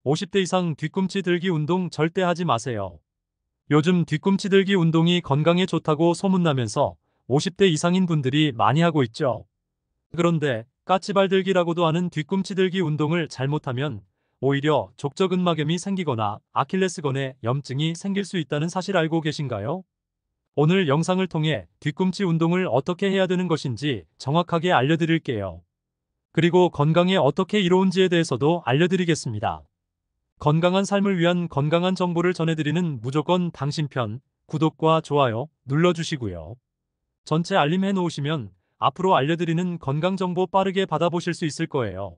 50대 이상 뒤꿈치 들기 운동 절대 하지 마세요. 요즘 뒤꿈치 들기 운동이 건강에 좋다고 소문나면서 50대 이상인 분들이 많이 하고 있죠. 그런데 까치발 들기라고도 하는 뒤꿈치 들기 운동을 잘못하면 오히려 족저근막염이 생기거나 아킬레스건에 염증이 생길 수 있다는 사실 알고 계신가요? 오늘 영상을 통해 뒤꿈치 운동을 어떻게 해야 되는 것인지 정확하게 알려드릴게요. 그리고 건강에 어떻게 이로운지에 대해서도 알려드리겠습니다. 건강한 삶을 위한 건강한 정보를 전해드리는 무조건 당신 편 구독과 좋아요 눌러주시고요. 전체 알림 해놓으시면 앞으로 알려드리는 건강 정보 빠르게 받아보실 수 있을 거예요.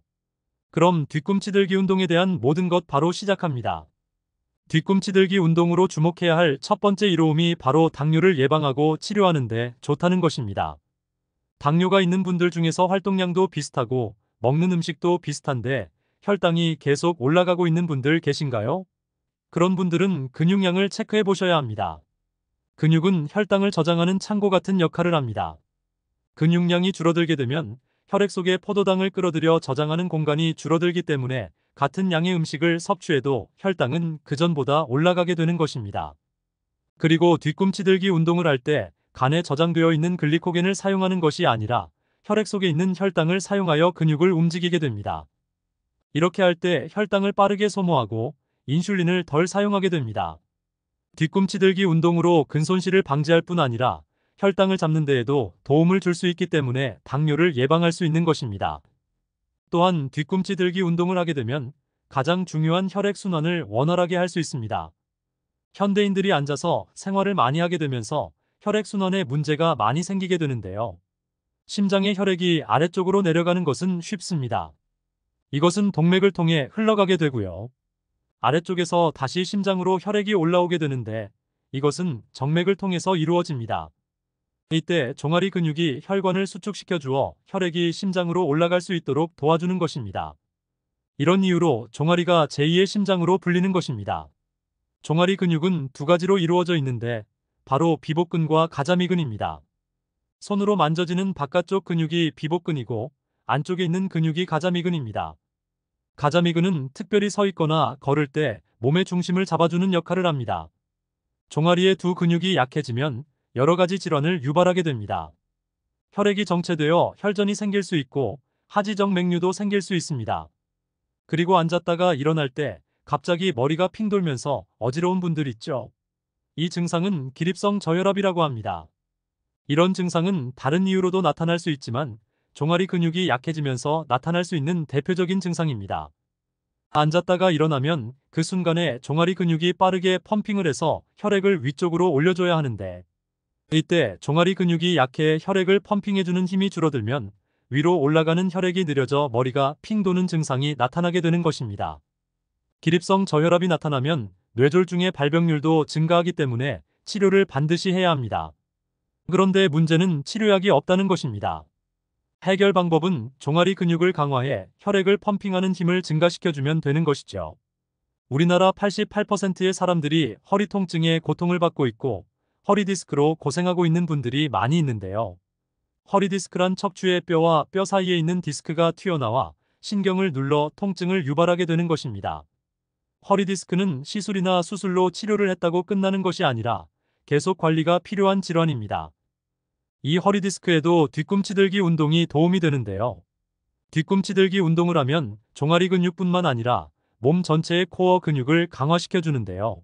그럼 뒤꿈치 들기 운동에 대한 모든 것 바로 시작합니다. 뒤꿈치 들기 운동으로 주목해야 할 첫 번째 이로움이 바로 당뇨를 예방하고 치료하는 데 좋다는 것입니다. 당뇨가 있는 분들 중에서 활동량도 비슷하고 먹는 음식도 비슷한데 혈당이 계속 올라가고 있는 분들 계신가요? 그런 분들은 근육량을 체크해 보셔야 합니다. 근육은 혈당을 저장하는 창고 같은 역할을 합니다. 근육량이 줄어들게 되면 혈액 속에 포도당을 끌어들여 저장하는 공간이 줄어들기 때문에 같은 양의 음식을 섭취해도 혈당은 그전보다 올라가게 되는 것입니다. 그리고 뒤꿈치 들기 운동을 할 때 간에 저장되어 있는 글리코겐을 사용하는 것이 아니라 혈액 속에 있는 혈당을 사용하여 근육을 움직이게 됩니다. 이렇게 할 때 혈당을 빠르게 소모하고 인슐린을 덜 사용하게 됩니다. 뒤꿈치 들기 운동으로 근손실을 방지할 뿐 아니라 혈당을 잡는 데에도 도움을 줄 수 있기 때문에 당뇨를 예방할 수 있는 것입니다. 또한 뒤꿈치 들기 운동을 하게 되면 가장 중요한 혈액 순환을 원활하게 할 수 있습니다. 현대인들이 앉아서 생활을 많이 하게 되면서 혈액 순환에 문제가 많이 생기게 되는데요. 심장의 혈액이 아래쪽으로 내려가는 것은 쉽습니다. 이것은 동맥을 통해 흘러가게 되고요. 아래쪽에서 다시 심장으로 혈액이 올라오게 되는데 이것은 정맥을 통해서 이루어집니다. 이때 종아리 근육이 혈관을 수축시켜 주어 혈액이 심장으로 올라갈 수 있도록 도와주는 것입니다. 이런 이유로 종아리가 제2의 심장으로 불리는 것입니다. 종아리 근육은 두 가지로 이루어져 있는데 바로 비복근과 가자미근입니다. 손으로 만져지는 바깥쪽 근육이 비복근이고 안쪽에 있는 근육이 가자미근입니다. 가자미근은 특별히 서 있거나 걸을 때 몸의 중심을 잡아주는 역할을 합니다. 종아리의 두 근육이 약해지면 여러 가지 질환을 유발하게 됩니다. 혈액이 정체되어 혈전이 생길 수 있고 하지정 맥류도 생길 수 있습니다. 그리고 앉았다가 일어날 때 갑자기 머리가 핑 돌면서 어지러운 분들 있죠. 이 증상은 기립성 저혈압이라고 합니다. 이런 증상은 다른 이유로도 나타날 수 있지만 종아리 근육이 약해지면서 나타날 수 있는 대표적인 증상입니다. 앉았다가 일어나면 그 순간에 종아리 근육이 빠르게 펌핑을 해서 혈액을 위쪽으로 올려줘야 하는데 이때 종아리 근육이 약해 혈액을 펌핑해주는 힘이 줄어들면 위로 올라가는 혈액이 느려져 머리가 핑 도는 증상이 나타나게 되는 것입니다. 기립성 저혈압이 나타나면 뇌졸중의 발병률도 증가하기 때문에 치료를 반드시 해야 합니다. 그런데 문제는 치료약이 없다는 것입니다. 해결 방법은 종아리 근육을 강화해 혈액을 펌핑하는 힘을 증가시켜주면 되는 것이죠. 우리나라 88%의 사람들이 허리 통증에 고통을 받고 있고 허리 디스크로 고생하고 있는 분들이 많이 있는데요. 허리 디스크란 척추의 뼈와 뼈 사이에 있는 디스크가 튀어나와 신경을 눌러 통증을 유발하게 되는 것입니다. 허리 디스크는 시술이나 수술로 치료를 했다고 끝나는 것이 아니라 계속 관리가 필요한 질환입니다. 이 허리 디스크에도 뒤꿈치 들기 운동이 도움이 되는데요. 뒤꿈치 들기 운동을 하면 종아리 근육뿐만 아니라 몸 전체의 코어 근육을 강화시켜 주는데요.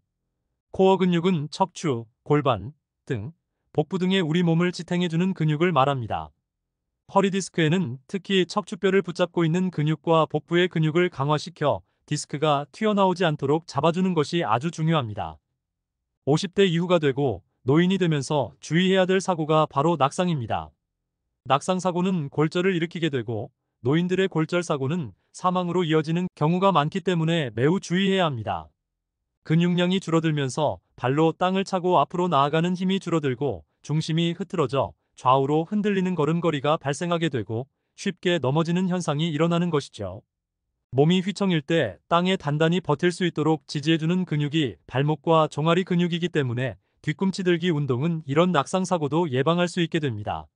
코어 근육은 척추, 골반, 등, 복부 등의 우리 몸을 지탱해주는 근육을 말합니다. 허리 디스크에는 특히 척추뼈를 붙잡고 있는 근육과 복부의 근육을 강화시켜 디스크가 튀어나오지 않도록 잡아주는 것이 아주 중요합니다. 50대 이후가 되고 노인이 되면서 주의해야 될 사고가 바로 낙상입니다. 낙상 사고는 골절을 일으키게 되고 노인들의 골절 사고는 사망으로 이어지는 경우가 많기 때문에 매우 주의해야 합니다. 근육량이 줄어들면서 발로 땅을 차고 앞으로 나아가는 힘이 줄어들고 중심이 흐트러져 좌우로 흔들리는 걸음걸이가 발생하게 되고 쉽게 넘어지는 현상이 일어나는 것이죠. 몸이 휘청일 때 땅에 단단히 버틸 수 있도록 지지해주는 근육이 발목과 종아리 근육이기 때문에 뒤꿈치 들기 운동은 이런 낙상 사고도 예방할 수 있게 됩니다.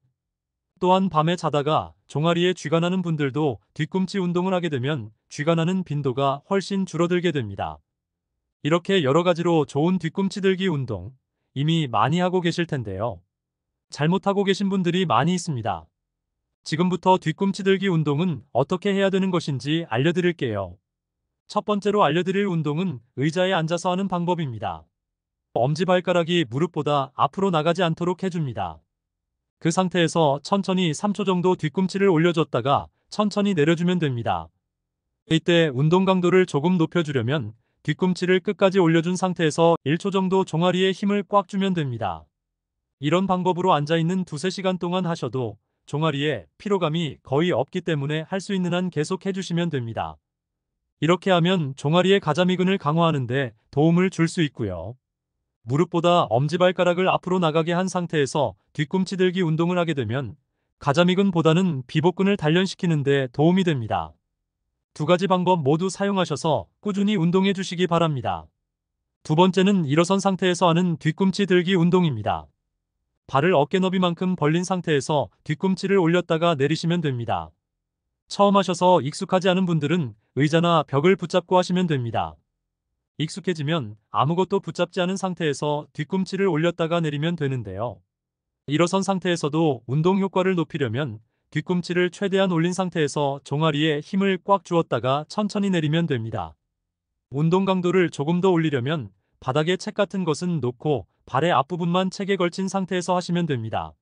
또한 밤에 자다가 종아리에 쥐가 나는 분들도 뒤꿈치 운동을 하게 되면 쥐가 나는 빈도가 훨씬 줄어들게 됩니다. 이렇게 여러 가지로 좋은 뒤꿈치 들기 운동 이미 많이 하고 계실 텐데요. 잘못하고 계신 분들이 많이 있습니다. 지금부터 뒤꿈치 들기 운동은 어떻게 해야 되는 것인지 알려드릴게요. 첫 번째로 알려드릴 운동은 의자에 앉아서 하는 방법입니다. 엄지발가락이 무릎보다 앞으로 나가지 않도록 해줍니다. 그 상태에서 천천히 3초 정도 뒤꿈치를 올려줬다가 천천히 내려주면 됩니다. 이때 운동 강도를 조금 높여주려면 뒤꿈치를 끝까지 올려준 상태에서 1초 정도 종아리에 힘을 꽉 주면 됩니다. 이런 방법으로 앉아있는 2~3시간 동안 하셔도 종아리에 피로감이 거의 없기 때문에 할 수 있는 한 계속 해주시면 됩니다. 이렇게 하면 종아리의 가자미근을 강화하는데 도움을 줄 수 있고요. 무릎보다 엄지발가락을 앞으로 나가게 한 상태에서 뒤꿈치 들기 운동을 하게 되면 가자미근보다는 비복근을 단련시키는 데 도움이 됩니다. 두 가지 방법 모두 사용하셔서 꾸준히 운동해 주시기 바랍니다. 두 번째는 일어선 상태에서 하는 뒤꿈치 들기 운동입니다. 발을 어깨 너비만큼 벌린 상태에서 뒤꿈치를 올렸다가 내리시면 됩니다. 처음 하셔서 익숙하지 않은 분들은 의자나 벽을 붙잡고 하시면 됩니다. 익숙해지면 아무것도 붙잡지 않은 상태에서 뒤꿈치를 올렸다가 내리면 되는데요. 일어선 상태에서도 운동 효과를 높이려면 뒤꿈치를 최대한 올린 상태에서 종아리에 힘을 꽉 주었다가 천천히 내리면 됩니다. 운동 강도를 조금 더 올리려면 바닥에 책 같은 것은 놓고 발의 앞부분만 책에 걸친 상태에서 하시면 됩니다.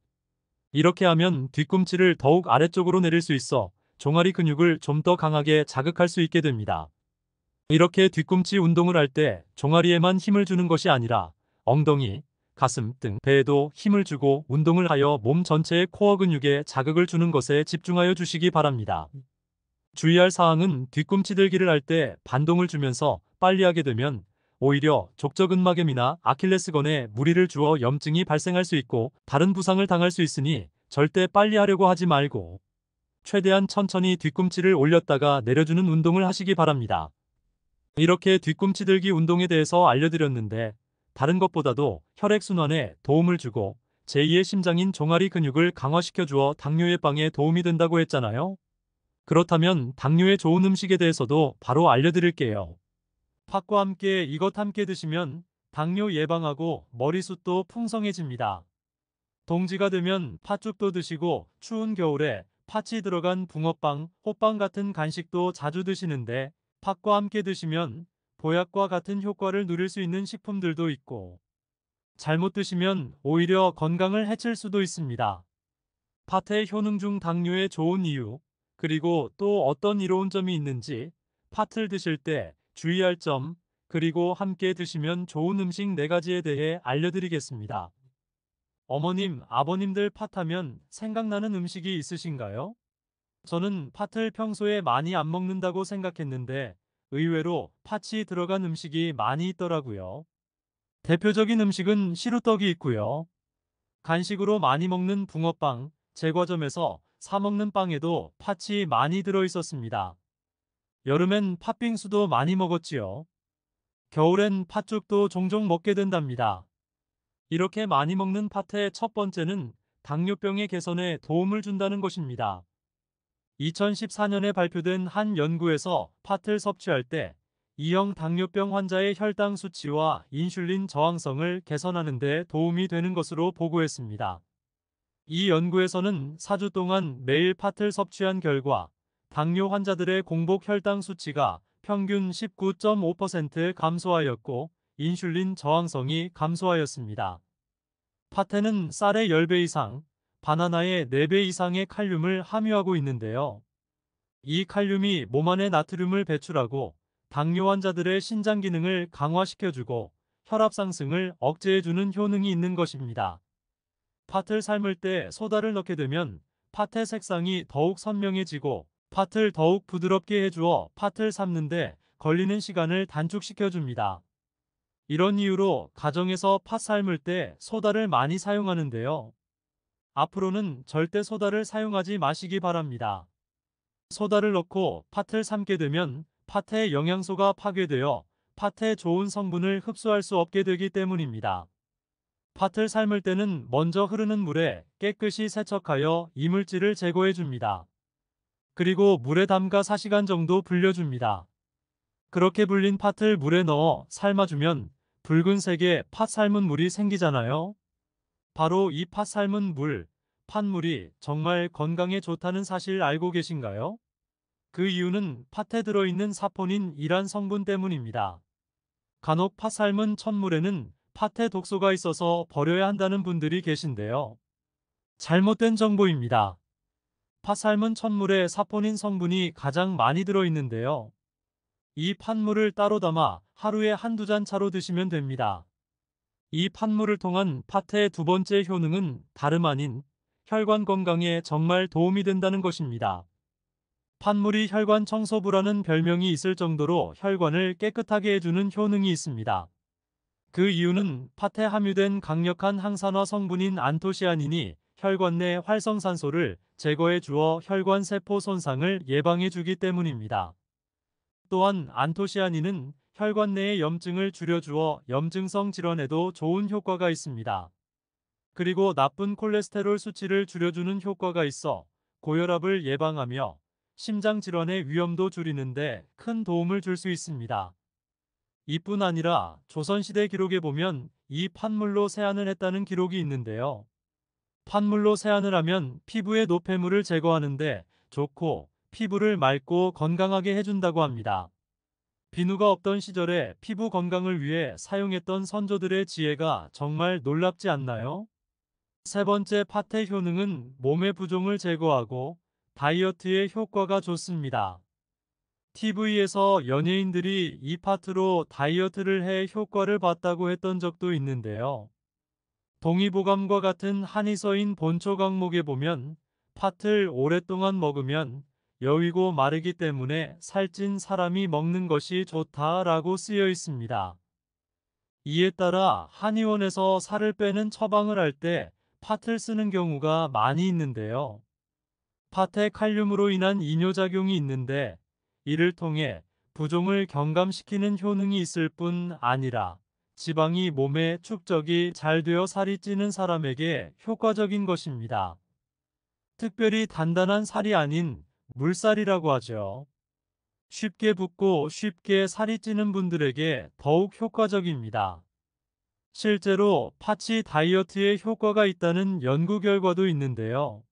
이렇게 하면 뒤꿈치를 더욱 아래쪽으로 내릴 수 있어 종아리 근육을 좀 더 강하게 자극할 수 있게 됩니다. 이렇게 뒤꿈치 운동을 할 때 종아리에만 힘을 주는 것이 아니라 엉덩이, 가슴 등 배에도 힘을 주고 운동을 하여 몸 전체의 코어 근육에 자극을 주는 것에 집중하여 주시기 바랍니다. 주의할 사항은 뒤꿈치 들기를 할 때 반동을 주면서 빨리 하게 되면 오히려 족저근막염이나 아킬레스건에 무리를 주어 염증이 발생할 수 있고 다른 부상을 당할 수 있으니 절대 빨리 하려고 하지 말고 최대한 천천히 뒤꿈치를 올렸다가 내려주는 운동을 하시기 바랍니다. 이렇게 뒤꿈치 들기 운동에 대해서 알려드렸는데 다른 것보다도 혈액순환에 도움을 주고 제2의 심장인 종아리 근육을 강화시켜 주어 당뇨 예방에 도움이 된다고 했잖아요. 그렇다면 당뇨에 좋은 음식에 대해서도 바로 알려드릴게요. 팥과 함께 이것 함께 드시면 당뇨 예방하고 머리숱도 풍성해집니다. 동지가 되면 팥죽도 드시고 추운 겨울에 팥이 들어간 붕어빵, 호빵 같은 간식도 자주 드시는데 팥과 함께 드시면 보약과 같은 효과를 누릴 수 있는 식품들도 있고 잘못 드시면 오히려 건강을 해칠 수도 있습니다. 팥의 효능 중 당뇨에 좋은 이유, 그리고 또 어떤 이로운 점이 있는지 팥을 드실 때 주의할 점, 그리고 함께 드시면 좋은 음식 4가지에 대해 알려드리겠습니다. 어머님, 아버님들 팥하면 생각나는 음식이 있으신가요? 저는 팥을 평소에 많이 안 먹는다고 생각했는데 의외로 팥이 들어간 음식이 많이 있더라고요. 대표적인 음식은 시루떡이 있고요. 간식으로 많이 먹는 붕어빵, 제과점에서 사 먹는 빵에도 팥이 많이 들어 있었습니다. 여름엔 팥빙수도 많이 먹었지요. 겨울엔 팥죽도 종종 먹게 된답니다. 이렇게 많이 먹는 팥의 첫 번째는 당뇨병의 개선에 도움을 준다는 것입니다. 2014년에 발표된 한 연구에서 팥을 섭취할 때 2형 당뇨병 환자의 혈당 수치와 인슐린 저항성을 개선하는 데 도움이 되는 것으로 보고했습니다. 이 연구에서는 4주 동안 매일 팥을 섭취한 결과 당뇨 환자들의 공복 혈당 수치가 평균 19.5% 감소하였고 인슐린 저항성이 감소하였습니다. 팥에는 쌀의 10배 이상, 바나나의 4배 이상의 칼륨을 함유하고 있는데요. 이 칼륨이 몸 안에 나트륨을 배출하고 당뇨 환자들의 신장 기능을 강화시켜주고 혈압 상승을 억제해주는 효능이 있는 것입니다. 팥을 삶을 때 소다를 넣게 되면 팥의 색상이 더욱 선명해지고 팥을 더욱 부드럽게 해주어 팥을 삶는데 걸리는 시간을 단축시켜줍니다. 이런 이유로 가정에서 팥 삶을 때 소다를 많이 사용하는데요. 앞으로는 절대 소다를 사용하지 마시기 바랍니다. 소다를 넣고 팥을 삶게 되면 팥의 영양소가 파괴되어 팥의 좋은 성분을 흡수할 수 없게 되기 때문입니다. 팥을 삶을 때는 먼저 흐르는 물에 깨끗이 세척하여 이물질을 제거해 줍니다. 그리고 물에 담가 4시간 정도 불려줍니다. 그렇게 불린 팥을 물에 넣어 삶아주면 붉은색의 팥 삶은 물이 생기잖아요. 바로 이 팥 삶은 물, 팥물이 정말 건강에 좋다는 사실 알고 계신가요? 그 이유는 팥에 들어있는 사포닌이란 성분 때문입니다. 간혹 팥 삶은 첫물에는 팥에 독소가 있어서 버려야 한다는 분들이 계신데요. 잘못된 정보입니다. 팥 삶은 첫물에 사포닌 성분이 가장 많이 들어있는데요. 이 팥물을 따로 담아 하루에 한두 잔 차로 드시면 됩니다. 이 팥물을 통한 팥의 두 번째 효능은 다름 아닌 혈관 건강에 정말 도움이 된다는 것입니다. 팥물이 혈관 청소부라는 별명이 있을 정도로 혈관을 깨끗하게 해주는 효능이 있습니다. 그 이유는 팥에 함유된 강력한 항산화 성분인 안토시아닌이 혈관 내 활성산소를 제거해 주어 혈관 세포 손상을 예방해 주기 때문입니다. 또한 안토시아닌은 혈관 내의 염증을 줄여주어 염증성 질환에도 좋은 효과가 있습니다. 그리고 나쁜 콜레스테롤 수치를 줄여주는 효과가 있어 고혈압을 예방하며 심장 질환의 위험도 줄이는데 큰 도움을 줄 수 있습니다. 이뿐 아니라 조선시대 기록에 보면 이 팥물로 세안을 했다는 기록이 있는데요. 팥물로 세안을 하면 피부의 노폐물을 제거하는데 좋고 피부를 맑고 건강하게 해준다고 합니다. 비누가 없던 시절에 피부 건강을 위해 사용했던 선조들의 지혜가 정말 놀랍지 않나요? 세 번째 팥의 효능은 몸의 부종을 제거하고 다이어트에 효과가 좋습니다. TV에서 연예인들이 이 팥으로 다이어트를 해 효과를 봤다고 했던 적도 있는데요. 동의보감과 같은 한이 서인 본초 강목에 보면 팥을 오랫동안 먹으면 여위고 마르기 때문에 살찐 사람이 먹는 것이 좋다라고 쓰여 있습니다. 이에 따라 한의원에서 살을 빼는 처방을 할 때 팥을 쓰는 경우가 많이 있는데요. 팥에 칼륨으로 인한 이뇨작용이 있는데 이를 통해 부종을 경감시키는 효능이 있을 뿐 아니라 지방이 몸에 축적이 잘 되어 살이 찌는 사람에게 효과적인 것입니다. 특별히 단단한 살이 아닌 물살이라고 하죠. 쉽게 붓고 쉽게 살이 찌는 분들에게 더욱 효과적입니다. 실제로 팥이 다이어트에 효과가 있다는 연구 결과도 있는데요.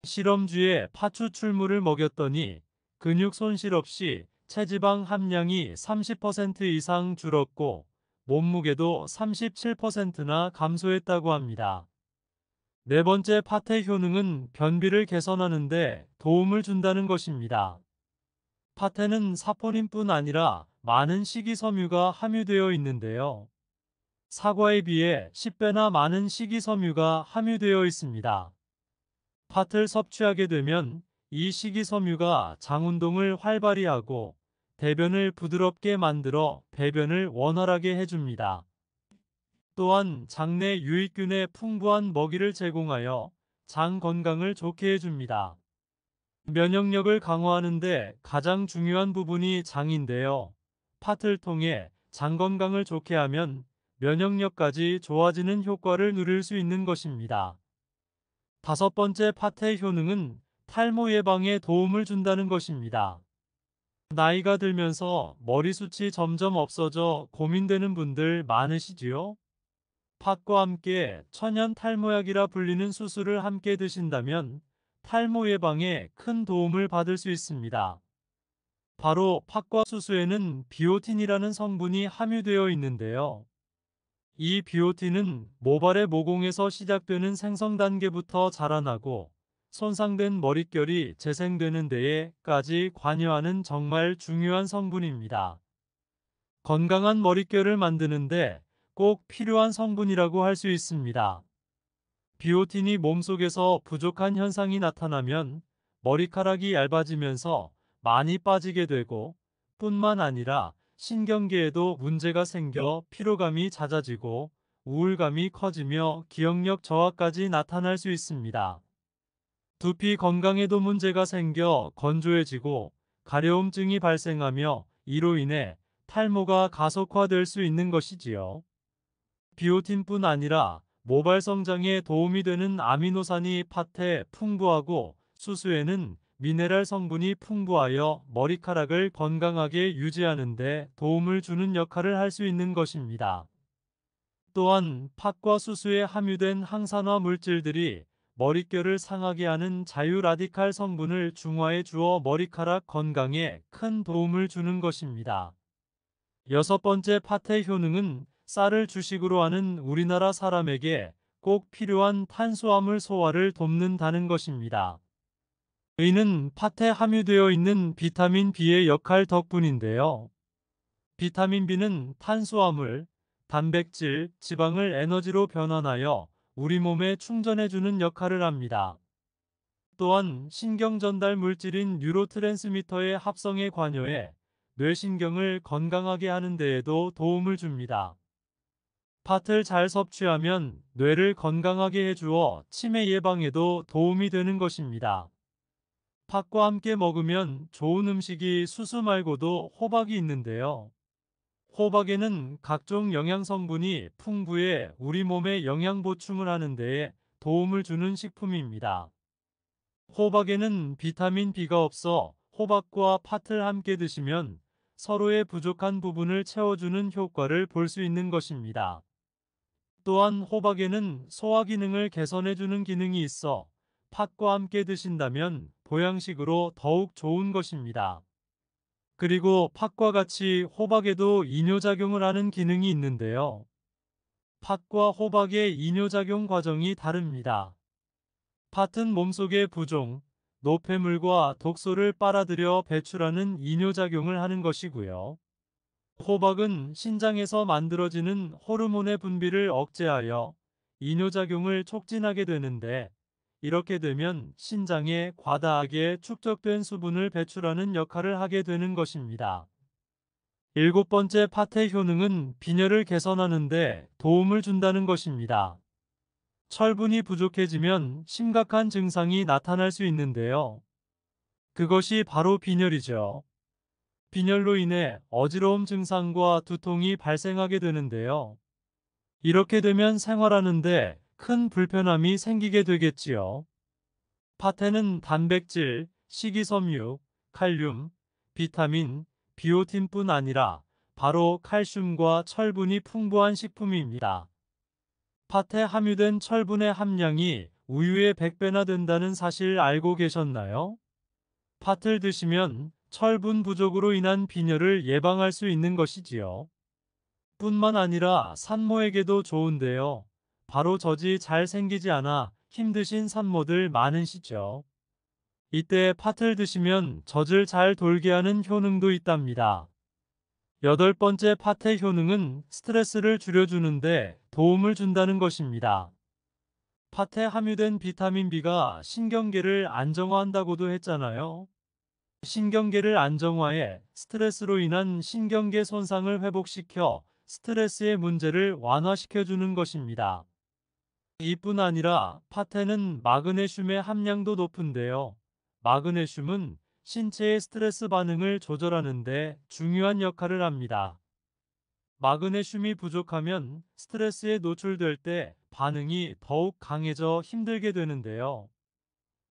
실험주에 팥 추출물을 먹였더니 근육 손실 없이 체지방 함량이 30% 이상 줄었고 몸무게도 37%나 감소했다고 합니다. 네 번째 팥의 효능은 변비를 개선하는 데 도움을 준다는 것입니다. 팥에는 사포닌뿐 아니라 많은 식이섬유가 함유되어 있는데요. 사과에 비해 10배나 많은 식이섬유가 함유되어 있습니다. 팥을 섭취하게 되면 이 식이섬유가 장 운동을 활발히 하고 대변을 부드럽게 만들어 배변을 원활하게 해줍니다. 또한 장내 유익균의 풍부한 먹이를 제공하여 장 건강을 좋게 해줍니다. 면역력을 강화하는 데 가장 중요한 부분이 장인데요. 팥을 통해 장 건강을 좋게 하면 면역력까지 좋아지는 효과를 누릴 수 있는 것입니다. 다섯 번째 팥의 효능은 탈모 예방에 도움을 준다는 것입니다. 나이가 들면서 머리숱이 점점 없어져 고민되는 분들 많으시지요? 팥과 함께 천연 탈모약이라 불리는 수수를 함께 드신다면 탈모 예방에 큰 도움을 받을 수 있습니다. 바로 팥과 수수에는 비오틴이라는 성분이 함유되어 있는데요. 이 비오틴은 모발의 모공에서 시작되는 생성 단계부터 자라나고 손상된 머릿결이 재생되는 데에까지 관여하는 정말 중요한 성분입니다. 건강한 머릿결을 만드는데 꼭 필요한 성분이라고 할 수 있습니다. 비오틴이 몸속에서 부족한 현상이 나타나면 머리카락이 얇아지면서 많이 빠지게 되고 뿐만 아니라 신경계에도 문제가 생겨 피로감이 잦아지고 우울감이 커지며 기억력 저하까지 나타날 수 있습니다. 두피 건강에도 문제가 생겨 건조해지고 가려움증이 발생하며 이로 인해 탈모가 가속화될 수 있는 것이지요. 비오틴뿐 아니라 모발 성장에 도움이 되는 아미노산이 팥에 풍부하고 수수에는 미네랄 성분이 풍부하여 머리카락을 건강하게 유지하는 데 도움을 주는 역할을 할 수 있는 것입니다. 또한 팥과 수수에 함유된 항산화 물질들이 머릿결을 상하게 하는 자유 라디칼 성분을 중화해 주어 머리카락 건강에 큰 도움을 주는 것입니다. 여섯 번째 팥의 효능은 쌀을 주식으로 하는 우리나라 사람에게 꼭 필요한 탄수화물 소화를 돕는다는 것입니다. 이는 팥에 함유되어 있는 비타민 B의 역할 덕분인데요. 비타민 B는 탄수화물, 단백질, 지방을 에너지로 변환하여 우리 몸에 충전해주는 역할을 합니다. 또한 신경 전달 물질인 뉴로트랜스미터의 합성에 관여해 뇌신경을 건강하게 하는 데에도 도움을 줍니다. 팥을 잘 섭취하면 뇌를 건강하게 해주어 치매 예방에도 도움이 되는 것입니다. 팥과 함께 먹으면 좋은 음식이 수수 말고도 호박이 있는데요. 호박에는 각종 영양 성분이 풍부해 우리 몸에 영양 보충을 하는 데에 도움을 주는 식품입니다. 호박에는 비타민 B가 없어 호박과 팥을 함께 드시면 서로의 부족한 부분을 채워주는 효과를 볼 수 있는 것입니다. 또한 호박에는 소화 기능을 개선해주는 기능이 있어 팥과 함께 드신다면 보양식으로 더욱 좋은 것입니다. 그리고 팥과 같이 호박에도 이뇨작용을 하는 기능이 있는데요. 팥과 호박의 이뇨작용 과정이 다릅니다. 팥은 몸속의 부종, 노폐물과 독소를 빨아들여 배출하는 이뇨작용을 하는 것이고요. 호박은 신장에서 만들어지는 호르몬의 분비를 억제하여 이뇨작용을 촉진하게 되는데, 이렇게 되면 신장에 과다하게 축적된 수분을 배출하는 역할을 하게 되는 것입니다. 일곱 번째 팥의 효능은 빈혈을 개선하는 데 도움을 준다는 것입니다. 철분이 부족해지면 심각한 증상이 나타날 수 있는데요. 그것이 바로 빈혈이죠. 빈혈로 인해 어지러움 증상과 두통이 발생하게 되는데요. 이렇게 되면 생활하는데 큰 불편함이 생기게 되겠지요. 팥에는 단백질, 식이섬유, 칼륨, 비타민, 비오틴뿐 아니라 바로 칼슘과 철분이 풍부한 식품입니다. 팥에 함유된 철분의 함량이 우유의 100배나 된다는 사실 알고 계셨나요? 팥을 드시면 철분 부족으로 인한 빈혈을 예방할 수 있는 것이지요. 뿐만 아니라 산모에게도 좋은데요. 바로 젖이 잘 생기지 않아 힘드신 산모들 많으시죠. 이때 팥을 드시면 젖을 잘 돌게 하는 효능도 있답니다. 여덟 번째 팥의 효능은 스트레스를 줄여주는데 도움을 준다는 것입니다. 팥에 함유된 비타민 B가 신경계를 안정화한다고도 했잖아요. 신경계를 안정화해 스트레스로 인한 신경계 손상을 회복시켜 스트레스의 문제를 완화시켜주는 것입니다. 이뿐 아니라 팥에는 마그네슘의 함량도 높은데요. 마그네슘은 신체의 스트레스 반응을 조절하는 데 중요한 역할을 합니다. 마그네슘이 부족하면 스트레스에 노출될 때 반응이 더욱 강해져 힘들게 되는데요.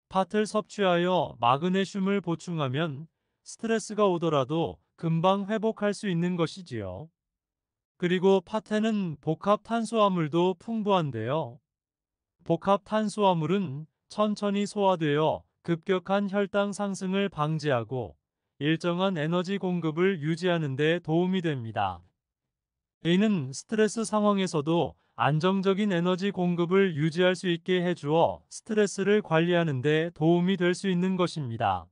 팥을 섭취하여 마그네슘을 보충하면 스트레스가 오더라도 금방 회복할 수 있는 것이지요. 그리고 팥에는 복합 탄수화물도 풍부한데요. 복합 탄수화물은 천천히 소화되어 급격한 혈당 상승을 방지하고 일정한 에너지 공급을 유지하는 데 도움이 됩니다. 이는 스트레스 상황에서도 안정적인 에너지 공급을 유지할 수 있게 해주어 스트레스를 관리하는 데 도움이 될 수 있는 것입니다.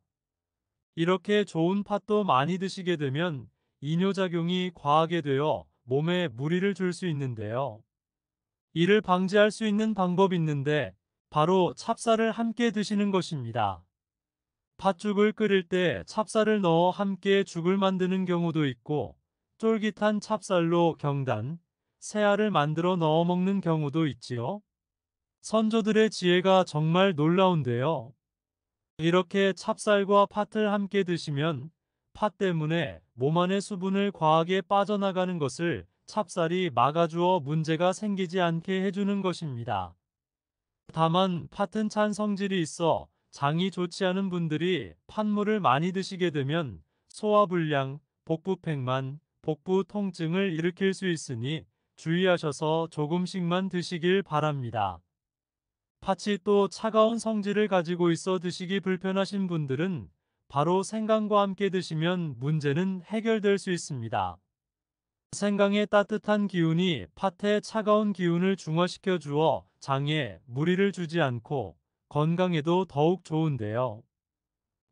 이렇게 좋은 팥도 많이 드시게 되면 이뇨작용이 과하게 되어 몸에 무리를 줄 수 있는데요. 이를 방지할 수 있는 방법이 있는데 바로 찹쌀을 함께 드시는 것입니다. 팥죽을 끓일 때 찹쌀을 넣어 함께 죽을 만드는 경우도 있고 쫄깃한 찹쌀로 경단, 새알을 만들어 넣어 먹는 경우도 있지요. 선조들의 지혜가 정말 놀라운데요. 이렇게 찹쌀과 팥을 함께 드시면 팥 때문에 몸 안의 수분을 과하게 빠져나가는 것을 찹쌀이 막아주어 문제가 생기지 않게 해주는 것입니다. 다만 팥은 찬 성질이 있어 장이 좋지 않은 분들이 팥물을 많이 드시게 되면 소화불량, 복부팽만, 복부 통증을 일으킬 수 있으니 주의하셔서 조금씩만 드시길 바랍니다. 팥이 또 차가운 성질을 가지고 있어 드시기 불편하신 분들은 바로 생강과 함께 드시면 문제는 해결될 수 있습니다. 생강의 따뜻한 기운이 팥의 차가운 기운을 중화시켜 주어 장에 무리를 주지 않고 건강에도 더욱 좋은데요.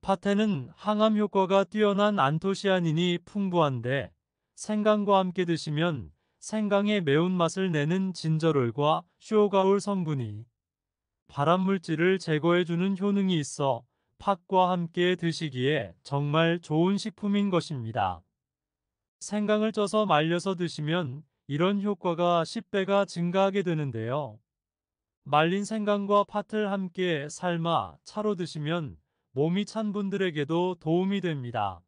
팥에는 항암 효과가 뛰어난 안토시아닌이 풍부한데 생강과 함께 드시면 생강의 매운맛을 내는 진저롤과 쇼가올 성분이 발암물질을 제거해주는 효능이 있어 팥과 함께 드시기에 정말 좋은 식품인 것입니다. 생강을 쪄서 말려서 드시면 이런 효과가 10배가 증가하게 되는데요. 말린 생강과 팥을 함께 삶아 차로 드시면 몸이 찬 분들에게도 도움이 됩니다.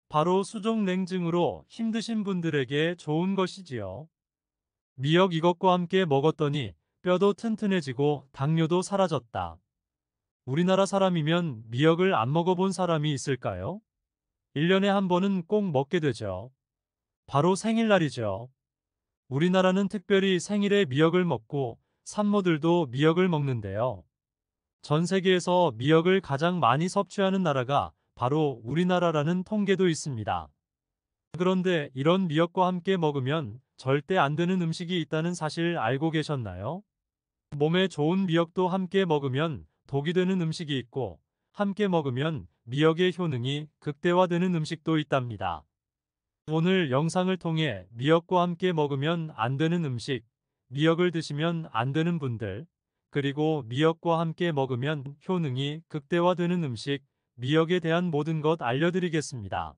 바로 수족 냉증으로 힘드신 분들에게 좋은 것이지요. 미역 이것과 함께 먹었더니 뼈도 튼튼해지고 당뇨도 사라졌다. 우리나라 사람이면 미역을 안 먹어본 사람이 있을까요? 1년에 한 번은 꼭 먹게 되죠. 바로 생일날이죠. 우리나라는 특별히 생일에 미역을 먹고 산모들도 미역을 먹는데요. 전 세계에서 미역을 가장 많이 섭취하는 나라가 바로 우리나라라는 통계도 있습니다. 그런데 이런 미역과 함께 먹으면 절대 안 되는 음식이 있다는 사실 알고 계셨나요? 몸에 좋은 미역도 함께 먹으면 독이 되는 음식이 있고 함께 먹으면 미역의 효능이 극대화되는 음식도 있답니다. 오늘 영상을 통해 미역과 함께 먹으면 안 되는 음식, 미역을 드시면 안 되는 분들, 그리고 미역과 함께 먹으면 효능이 극대화되는 음식, 미역에 대한 모든 것 알려드리겠습니다.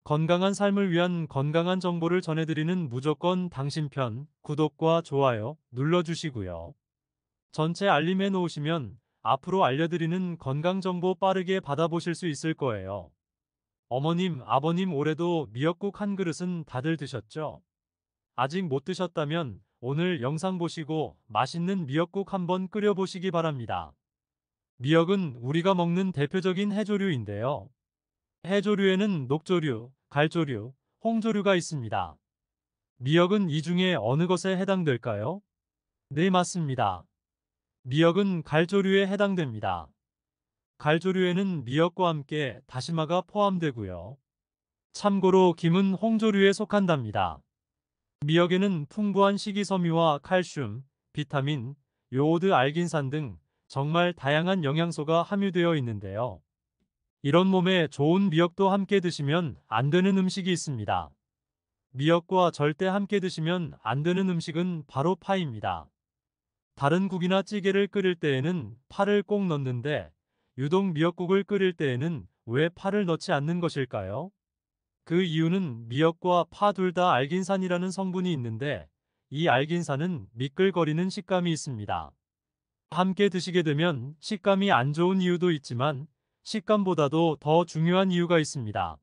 건강한 삶을 위한 건강한 정보를 전해드리는 무조건 당신 편 구독과 좋아요 눌러주시고요. 전체 알림해 놓으시면 앞으로 알려드리는 건강정보 빠르게 받아보실 수 있을 거예요. 어머님, 아버님 올해도 미역국 한 그릇은 다들 드셨죠? 아직 못 드셨다면 오늘 영상 보시고 맛있는 미역국 한번 끓여보시기 바랍니다. 미역은 우리가 먹는 대표적인 해조류인데요. 해조류에는 녹조류, 갈조류, 홍조류가 있습니다. 미역은 이 중에 어느 것에 해당될까요? 네, 맞습니다. 미역은 갈조류에 해당됩니다. 갈조류에는 미역과 함께 다시마가 포함되고요. 참고로 김은 홍조류에 속한답니다. 미역에는 풍부한 식이섬유와 칼슘, 비타민, 요오드, 알긴산 등 정말 다양한 영양소가 함유되어 있는데요. 이런 몸에 좋은 미역도 함께 드시면 안 되는 음식이 있습니다. 미역과 절대 함께 드시면 안 되는 음식은 바로 파입니다. 다른 국이나 찌개를 끓일 때에는 파를 꼭 넣는데 유독 미역국을 끓일 때에는 왜 파를 넣지 않는 것일까요? 그 이유는 미역과 파 둘 다 알긴산이라는 성분이 있는데 이 알긴산은 미끌거리는 식감이 있습니다. 함께 드시게 되면 식감이 안 좋은 이유도 있지만 식감보다도 더 중요한 이유가 있습니다.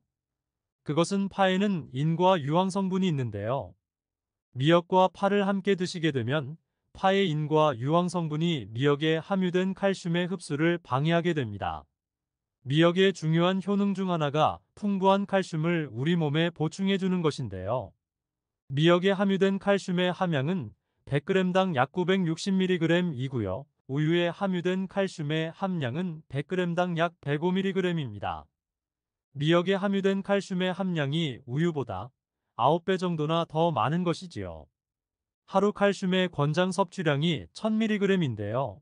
그것은 파에는 인과 유황 성분이 있는데요. 미역과 파를 함께 드시게 되면 파의 인과 유황 성분이 미역에 함유된 칼슘의 흡수를 방해하게 됩니다. 미역의 중요한 효능 중 하나가 풍부한 칼슘을 우리 몸에 보충해 주는 것인데요. 미역에 함유된 칼슘의 함량은 100g당 약 960mg이고요. 우유에 함유된 칼슘의 함량은 100g당 약 105mg입니다. 미역에 함유된 칼슘의 함량이 우유보다 9배 정도나 더 많은 것이지요. 하루 칼슘의 권장 섭취량이 1000mg인데요.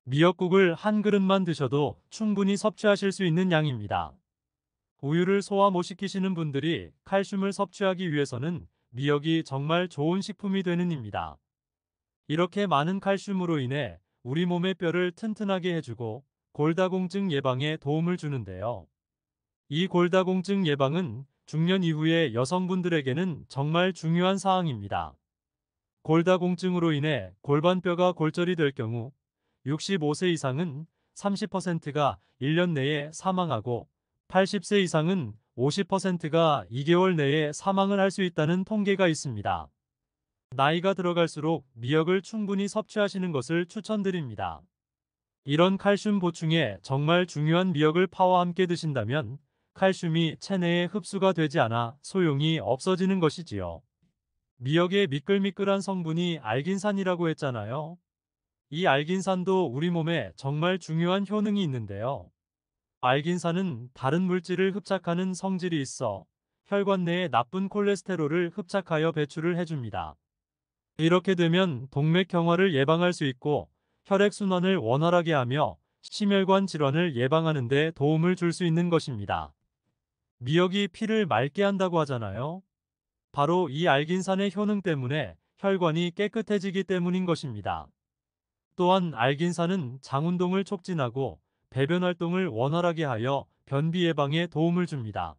미역국을 한 그릇만 드셔도 충분히 섭취하실 수 있는 양입니다. 우유를 소화 못 시키시는 분들이 칼슘을 섭취하기 위해서는 미역이 정말 좋은 식품이 되는 입니다. 이렇게 많은 칼슘으로 인해 우리 몸의 뼈를 튼튼하게 해주고 골다공증 예방에 도움을 주는데요. 이 골다공증 예방은 중년 이후의 여성분들에게는 정말 중요한 사항입니다. 골다공증으로 인해 골반뼈가 골절이 될 경우 65세 이상은 30%가 1년 내에 사망하고 80세 이상은 50%가 2개월 내에 사망을 할 수 있다는 통계가 있습니다. 나이가 들어갈수록 미역을 충분히 섭취하시는 것을 추천드립니다. 이런 칼슘 보충에 정말 중요한 미역을 파와 함께 드신다면 칼슘이 체내에 흡수가 되지 않아 소용이 없어지는 것이지요. 미역의 미끌미끌한 성분이 알긴산이라고 했잖아요. 이 알긴산도 우리 몸에 정말 중요한 효능이 있는데요. 알긴산은 다른 물질을 흡착하는 성질이 있어 혈관 내에 나쁜 콜레스테롤을 흡착하여 배출을 해줍니다. 이렇게 되면 동맥경화를 예방할 수 있고 혈액순환을 원활하게 하며 심혈관 질환을 예방하는 데 도움을 줄 수 있는 것입니다. 미역이 피를 맑게 한다고 하잖아요. 바로 이 알긴산의 효능 때문에 혈관이 깨끗해지기 때문인 것입니다. 또한 알긴산은 장운동을 촉진하고 배변 활동을 원활하게 하여 변비 예방에 도움을 줍니다.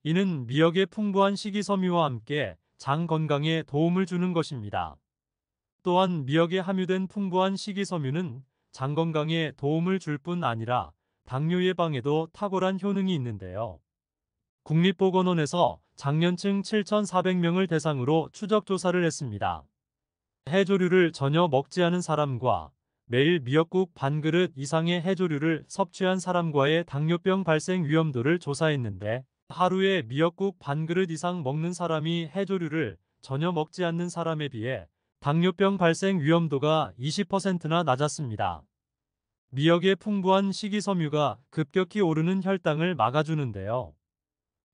이는 미역의 풍부한 식이섬유와 함께 장 건강에 도움을 주는 것입니다. 또한 미역에 함유된 풍부한 식이섬유는 장 건강에 도움을 줄 뿐 아니라 당뇨 예방에도 탁월한 효능이 있는데요. 국립보건원에서 장년층 7,400명을 대상으로 추적 조사를 했습니다. 해조류를 전혀 먹지 않은 사람과 매일 미역국 반그릇 이상의 해조류를 섭취한 사람과의 당뇨병 발생 위험도를 조사했는데 하루에 미역국 반그릇 이상 먹는 사람이 해조류를 전혀 먹지 않는 사람에 비해 당뇨병 발생 위험도가 20%나 낮았습니다. 미역의 풍부한 식이섬유가 급격히 오르는 혈당을 막아주는데요.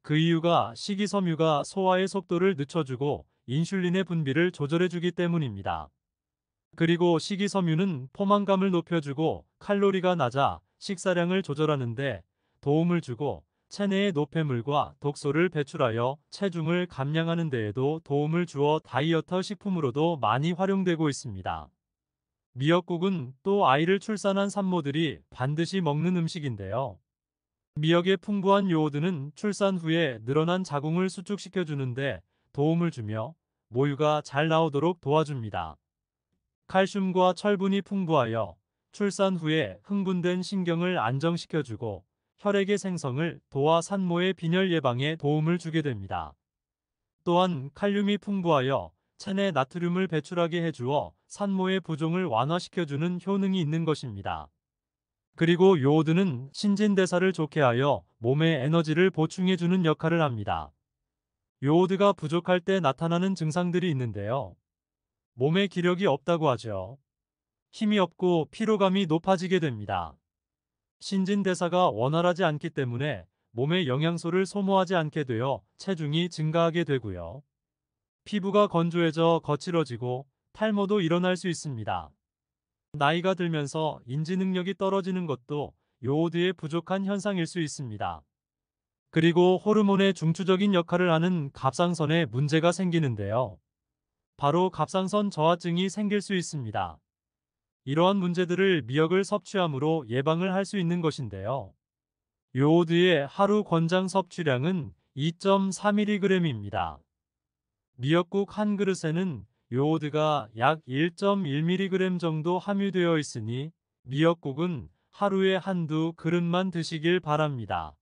그 이유가 식이섬유가 소화의 속도를 늦춰주고 인슐린의 분비를 조절해주기 때문입니다. 그리고 식이섬유는 포만감을 높여주고 칼로리가 낮아 식사량을 조절하는데 도움을 주고 체내의 노폐물과 독소를 배출하여 체중을 감량하는 데에도 도움을 주어 다이어트 식품으로도 많이 활용되고 있습니다. 미역국은 또 아이를 출산한 산모들이 반드시 먹는 음식인데요. 미역의 풍부한 요오드는 출산 후에 늘어난 자궁을 수축시켜주는데 도움을 주며 모유가 잘 나오도록 도와줍니다. 칼슘과 철분이 풍부하여 출산 후에 흥분된 신경을 안정시켜주고 혈액의 생성을 도와 산모의 빈혈 예방에 도움을 주게 됩니다. 또한 칼륨이 풍부하여 체내 나트륨을 배출하게 해주어 산모의 부종을 완화시켜주는 효능이 있는 것입니다. 그리고 요오드는 신진대사를 좋게 하여 몸에 에너지를 보충해주는 역할을 합니다. 요오드가 부족할 때 나타나는 증상들이 있는데요. 몸에 기력이 없다고 하죠. 힘이 없고 피로감이 높아지게 됩니다. 신진대사가 원활하지 않기 때문에 몸에 영양소를 소모하지 않게 되어 체중이 증가하게 되고요. 피부가 건조해져 거칠어지고 탈모도 일어날 수 있습니다. 나이가 들면서 인지 능력이 떨어지는 것도 요오드의 부족한 현상일 수 있습니다. 그리고 호르몬의 중추적인 역할을 하는 갑상선에 문제가 생기는데요. 바로 갑상선 저하증이 생길 수 있습니다. 이러한 문제들을 미역을 섭취함으로 예방을 할 수 있는 것인데요. 요오드의 하루 권장 섭취량은 2.4mg입니다. 미역국 한 그릇에는 요오드가 약 1.1mg 정도 함유되어 있으니 미역국은 하루에 한두 그릇만 드시길 바랍니다.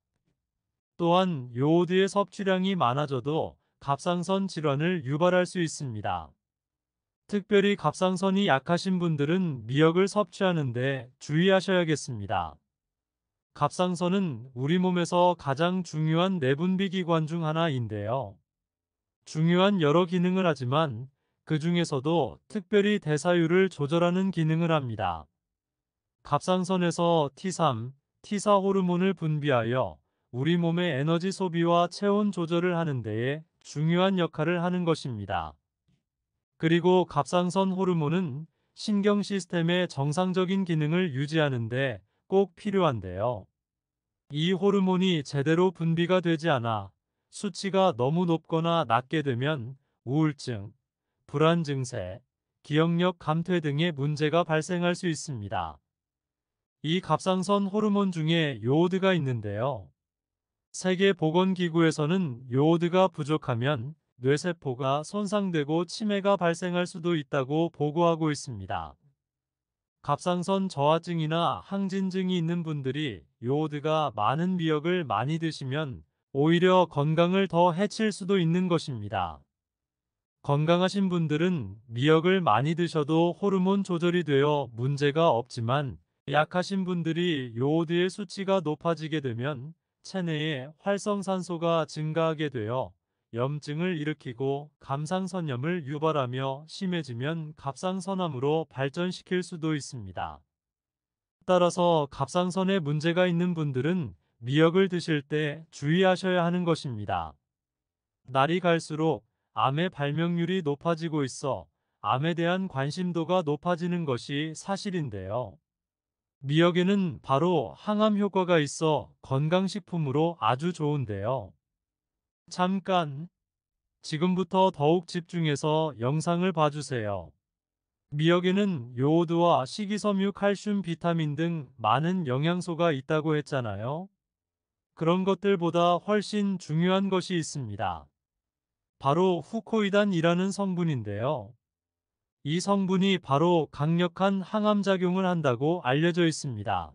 또한 요오드의 섭취량이 많아져도 갑상선 질환을 유발할 수 있습니다. 특별히 갑상선이 약하신 분들은 미역을 섭취하는데 주의하셔야겠습니다. 갑상선은 우리 몸에서 가장 중요한 내분비 기관 중 하나인데요. 중요한 여러 기능을 하지만 그 중에서도 특별히 대사율을 조절하는 기능을 합니다. 갑상선에서 T3, T4 호르몬을 분비하여 우리 몸의 에너지 소비와 체온 조절을 하는 데에 중요한 역할을 하는 것입니다. 그리고 갑상선 호르몬은 신경 시스템의 정상적인 기능을 유지하는 데 꼭 필요한데요. 이 호르몬이 제대로 분비가 되지 않아 수치가 너무 높거나 낮게 되면 우울증, 불안 증세, 기억력 감퇴 등의 문제가 발생할 수 있습니다. 이 갑상선 호르몬 중에 요오드가 있는데요. 세계보건기구에서는 요오드가 부족하면 뇌세포가 손상되고 치매가 발생할 수도 있다고 보고하고 있습니다. 갑상선 저하증이나 항진증이 있는 분들이 요오드가 많은 미역을 많이 드시면 오히려 건강을 더 해칠 수도 있는 것입니다. 건강하신 분들은 미역을 많이 드셔도 호르몬 조절이 되어 문제가 없지만 약하신 분들이 요오드의 수치가 높아지게 되면 체내에 활성산소가 증가하게 되어 염증을 일으키고 갑상선염을 유발하며 심해지면 갑상선암으로 발전시킬 수도 있습니다. 따라서 갑상선에 문제가 있는 분들은 미역을 드실 때 주의하셔야 하는 것입니다. 날이 갈수록 암의 발명률이 높아지고 있어 암에 대한 관심도가 높아지는 것이 사실인데요. 미역에는 바로 항암 효과가 있어 건강식품으로 아주 좋은데요. 잠깐, 지금부터 더욱 집중해서 영상을 봐주세요. 미역에는 요오드와 식이섬유, 칼슘, 비타민 등 많은 영양소가 있다고 했잖아요. 그런 것들보다 훨씬 중요한 것이 있습니다. 바로 후코이단이라는 성분인데요. 이 성분이 바로 강력한 항암작용을 한다고 알려져 있습니다.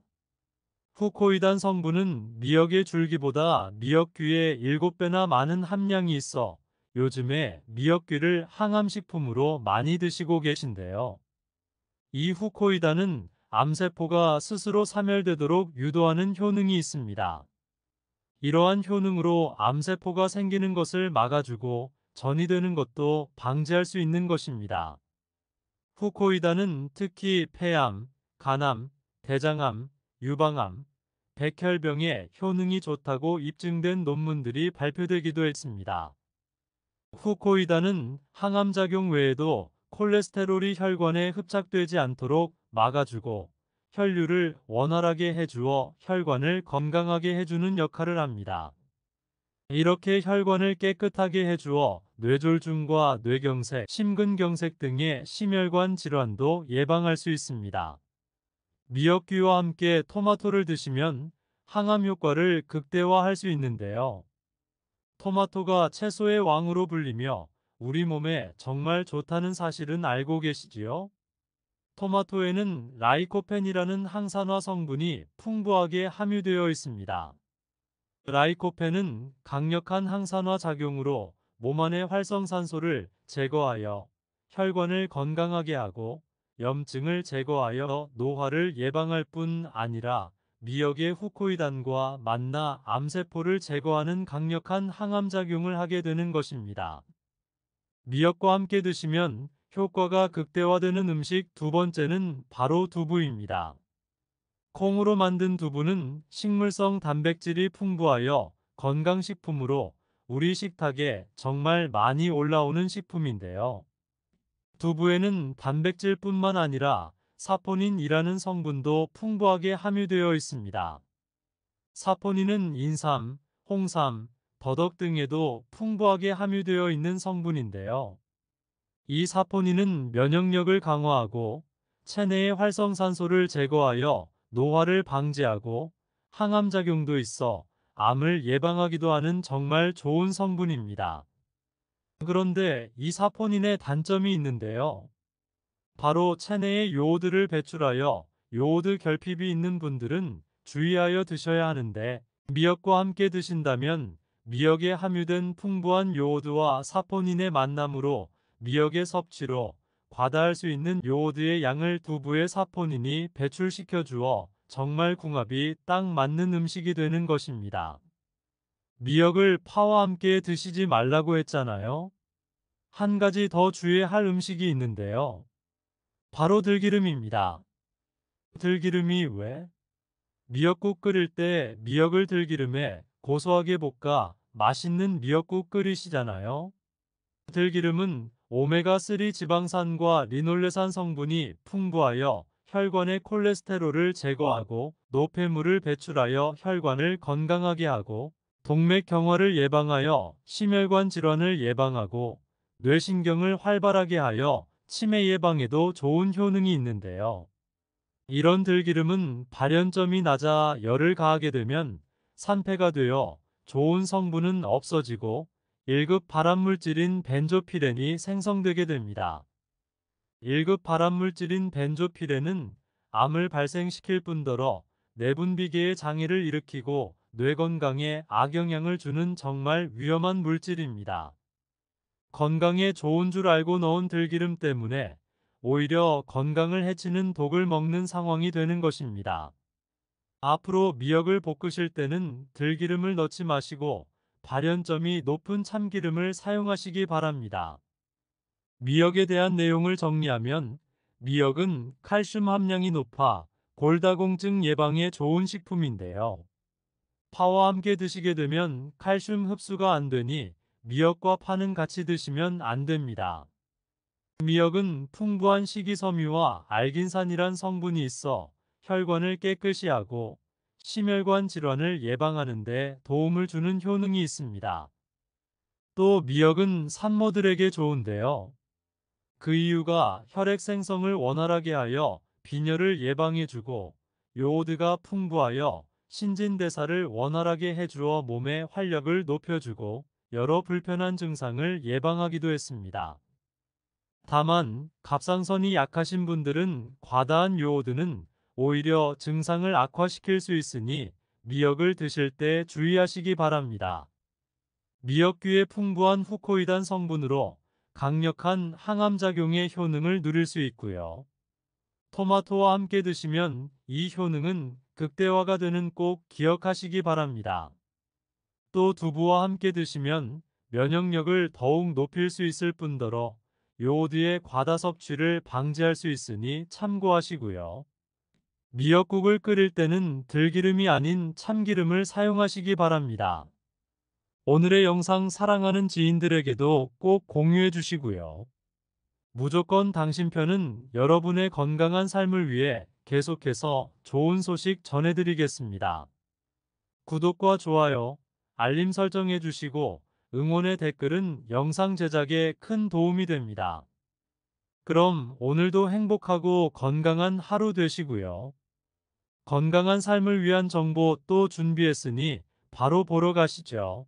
후코이단 성분은 미역의 줄기보다 미역귀의 7배나 많은 함량이 있어 요즘에 미역귀를 항암식품으로 많이 드시고 계신데요. 이 후코이단은 암세포가 스스로 사멸되도록 유도하는 효능이 있습니다. 이러한 효능으로 암세포가 생기는 것을 막아주고 전이 되는 것도 방지할 수 있는 것입니다. 후코이단은 특히 폐암, 간암, 대장암, 유방암, 백혈병에 효능이 좋다고 입증된 논문들이 발표되기도 했습니다. 후코이단은 항암작용 외에도 콜레스테롤이 혈관에 흡착되지 않도록 막아주고 혈류를 원활하게 해주어 혈관을 건강하게 해주는 역할을 합니다. 이렇게 혈관을 깨끗하게 해주어 뇌졸중과 뇌경색, 심근경색 등의 심혈관 질환도 예방할 수 있습니다. 미역귀와 함께 토마토를 드시면 항암 효과를 극대화할 수 있는데요. 토마토가 채소의 왕으로 불리며 우리 몸에 정말 좋다는 사실은 알고 계시지요? 토마토에는 라이코펜이라는 항산화 성분이 풍부하게 함유되어 있습니다. 라이코펜은 강력한 항산화 작용으로 몸 안의 활성산소를 제거하여 혈관을 건강하게 하고 염증을 제거하여 노화를 예방할 뿐 아니라 미역의 후코이단과 만나 암세포를 제거하는 강력한 항암작용을 하게 되는 것입니다. 미역과 함께 드시면 효과가 극대화되는 음식 두 번째는 바로 두부입니다. 콩으로 만든 두부는 식물성 단백질이 풍부하여 건강식품으로 우리 식탁에 정말 많이 올라오는 식품인데요. 두부에는 단백질뿐만 아니라 사포닌이라는 성분도 풍부하게 함유되어 있습니다. 사포닌은 인삼, 홍삼, 더덕 등에도 풍부하게 함유되어 있는 성분인데요. 이 사포닌은 면역력을 강화하고 체내의 활성산소를 제거하여 노화를 방지하고 항암작용도 있어 암을 예방하기도 하는 정말 좋은 성분입니다. 그런데 이 사포닌의 단점이 있는데요. 바로 체내에 요오드를 배출하여 요오드 결핍이 있는 분들은 주의하여 드셔야 하는데 미역과 함께 드신다면 미역에 함유된 풍부한 요오드와 사포닌의 만남으로 미역의 섭취로 과다할 수 있는 요오드의 양을 두부의 사포닌이 배출시켜 주어 정말 궁합이 딱 맞는 음식이 되는 것입니다. 미역을 파와 함께 드시지 말라고 했잖아요. 한 가지 더 주의해야 할 음식이 있는데요. 바로 들기름입니다. 들기름이 왜? 미역국 끓일 때 미역을 들기름에 고소하게 볶아 맛있는 미역국 끓이시잖아요. 들기름은 오메가3 지방산과 리놀레산 성분이 풍부하여 혈관의 콜레스테롤을 제거하고 노폐물을 배출하여 혈관을 건강하게 하고 동맥경화를 예방하여 심혈관 질환을 예방하고 뇌신경을 활발하게 하여 치매 예방에도 좋은 효능이 있는데요. 이런 들기름은 발연점이 낮아 열을 가하게 되면 산패가 되어 좋은 성분은 없어지고 1급 발암물질인 벤조피렌이 생성되게 됩니다. 1급 발암물질인 벤조피렌은 암을 발생시킬 뿐더러 내분비계의 장애를 일으키고 뇌 건강에 악영향을 주는 정말 위험한 물질입니다. 건강에 좋은 줄 알고 넣은 들기름 때문에 오히려 건강을 해치는 독을 먹는 상황이 되는 것입니다. 앞으로 미역을 볶으실 때는 들기름을 넣지 마시고 발연점이 높은 참기름을 사용하시기 바랍니다. 미역에 대한 내용을 정리하면 미역은 칼슘 함량이 높아 골다공증 예방에 좋은 식품인데요. 파와 함께 드시게 되면 칼슘 흡수가 안 되니 미역과 파는 같이 드시면 안 됩니다. 미역은 풍부한 식이섬유와 알긴산이란 성분이 있어 혈관을 깨끗이 하고 심혈관 질환을 예방하는 데 도움을 주는 효능이 있습니다. 또 미역은 산모들에게 좋은데요. 그 이유가 혈액 생성을 원활하게 하여 빈혈을 예방해주고 요오드가 풍부하여 신진대사를 원활하게 해주어 몸의 활력을 높여주고 여러 불편한 증상을 예방하기도 했습니다. 다만 갑상선이 약하신 분들은 과다한 요오드는 오히려 증상을 악화시킬 수 있으니 미역을 드실 때 주의하시기 바랍니다. 미역귀의 풍부한 후코이단 성분으로 강력한 항암작용의 효능을 누릴 수 있고요. 토마토와 함께 드시면 이 효능은 극대화가 되는 꼭 기억하시기 바랍니다. 또 두부와 함께 드시면 면역력을 더욱 높일 수 있을 뿐더러 요오드의 과다 섭취를 방지할 수 있으니 참고하시고요. 미역국을 끓일 때는 들기름이 아닌 참기름을 사용하시기 바랍니다. 오늘의 영상 사랑하는 지인들에게도 꼭 공유해 주시고요. 무조건 당신 편은 여러분의 건강한 삶을 위해 계속해서 좋은 소식 전해드리겠습니다. 구독과 좋아요, 알림 설정해 주시고 응원의 댓글은 영상 제작에 큰 도움이 됩니다. 그럼 오늘도 행복하고 건강한 하루 되시고요. 건강한 삶을 위한 정보 또 준비했으니 바로 보러 가시죠.